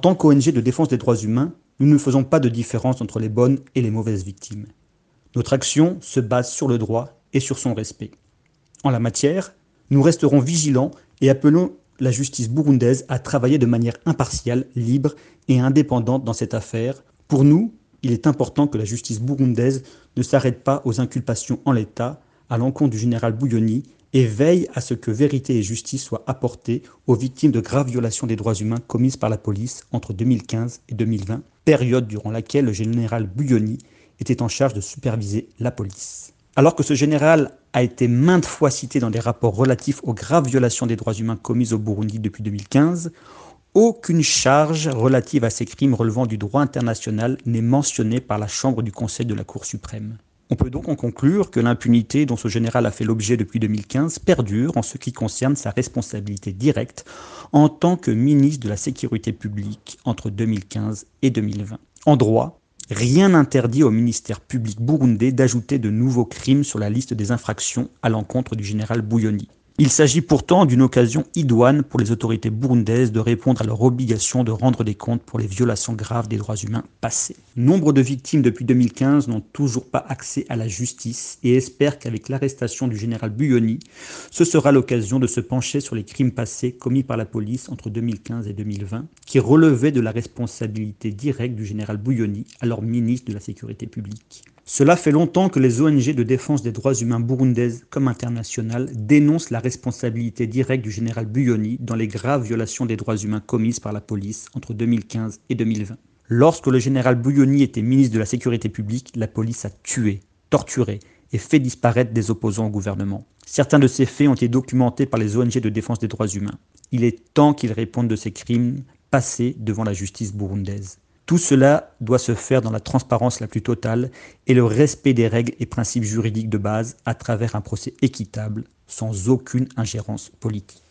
tant qu'ONG de défense des droits humains, nous ne faisons pas de différence entre les bonnes et les mauvaises victimes. Notre action se base sur le droit et sur son respect. En la matière, nous resterons vigilants et appelons la justice burundaise à travailler de manière impartiale, libre et indépendante dans cette affaire. Pour nous, il est important que la justice burundaise ne s'arrête pas aux inculpations en l'état à l'encontre du général Bunyoni et veille à ce que vérité et justice soient apportées aux victimes de graves violations des droits humains commises par la police entre 2015 et 2020, période durant laquelle le général Bunyoni était en charge de superviser la police. Alors que ce général a été maintes fois cité dans des rapports relatifs aux graves violations des droits humains commises au Burundi depuis 2015, aucune charge relative à ces crimes relevant du droit international n'est mentionnée par la Chambre du Conseil de la Cour suprême. On peut donc en conclure que l'impunité dont ce général a fait l'objet depuis 2015 perdure en ce qui concerne sa responsabilité directe en tant que ministre de la Sécurité publique entre 2015 et 2020. En droit, rien n'interdit au ministère public burundais d'ajouter de nouveaux crimes sur la liste des infractions à l'encontre du général Bunyoni. Il s'agit pourtant d'une occasion idoine pour les autorités burundaises de répondre à leur obligation de rendre des comptes pour les violations graves des droits humains passées. Nombre de victimes depuis 2015 n'ont toujours pas accès à la justice et espèrent qu'avec l'arrestation du général Bunyoni, ce sera l'occasion de se pencher sur les crimes passés commis par la police entre 2015 et 2020, qui relevaient de la responsabilité directe du général Bunyoni, alors ministre de la Sécurité publique. Cela fait longtemps que les ONG de défense des droits humains burundaises comme internationales dénoncent la responsabilité directe du général Bunyoni dans les graves violations des droits humains commises par la police entre 2015 et 2020. Lorsque le général Bunyoni était ministre de la Sécurité publique, la police a tué, torturé et fait disparaître des opposants au gouvernement. Certains de ces faits ont été documentés par les ONG de défense des droits humains. Il est temps qu'ils répondent de ces crimes passés devant la justice burundaise. Tout cela doit se faire dans la transparence la plus totale et le respect des règles et principes juridiques de base à travers un procès équitable, sans aucune ingérence politique.